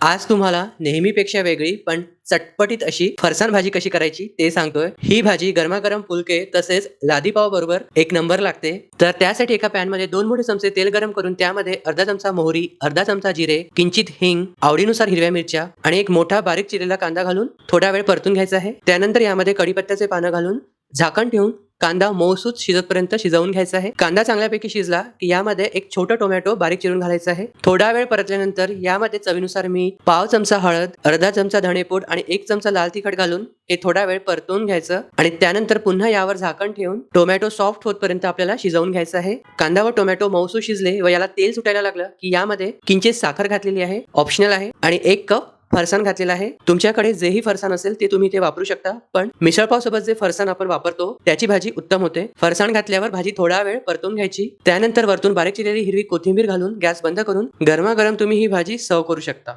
आज तुम्हाला नेहमीपेक्षा वेगळी पण चटपटीत अशी फरसाण भाजी कशी करायची ते सांगतोय। ही भाजी गरमागरम फुलके तसेच लादी पाव बरोबर एक नंबर लागते। तर त्यासाठी एका पॅन मध्ये 2 मोठे चमचे तेल गरम करून त्यामध्ये अर्धा चमचा मोहरी, अर्धा चमचा जिरे, किंचित हिंग, आवडीनुसार हिरव्या मिरच्या आणि एक मोठा बारीक चिरलेला कांदा घालून थोडा वेळ परतून घ्यायचा आहे। त्यानंतर यामध्ये कढीपत्त्याचे पानं घालून झाकण ठेवून कांदा मऊसूत शिजतपर्यंत शिजवून घ्यायचा आहे। कांदा चांगल्यापैकी शिजला की यामध्ये एक छोटा टोमॅटो बारीक चिरून घालायचा आहे। थोडा वेळ परतल्यानंतर यामध्ये चवीनुसार मीठ, पाव चमचा हळद, अर्धा चमचा धणेपूड आणि 1 चमचा लाल तिखट घालून हे थोडा वेळ परतून घ्यायचं आणि त्यानंतर पुन्हा यावर झाकण ठेवून टोमॅटो सॉफ्ट होतपर्यंत आपल्याला शिजवून घ्यायचं आहे। कांदा व टोमॅटो मऊसूत शिजले व याला तेल सुटायला लागलं की यामध्ये किंचित साखर घातलेली आहे, ऑप्शनल आहे, आणि 1 कप फरसाण घातलेला आहे। तुमच्याकडे जेही फरसाण असेल ते तुम्ही ते वापरू शकता, पण मिसळपाव सोबत जे फरसाण आपण वापरतो त्याची भाजी उत्तम होते। फरसाण घातल्यावर भाजी थोडा वेळ परतून घ्यायची, त्यानंतर वरतून बारीक चिरलेली हिरवी कोथिंबीर घालून गॅस बंद करून गरमागरम तुम्ही ही भाजी सर्व करू शकता।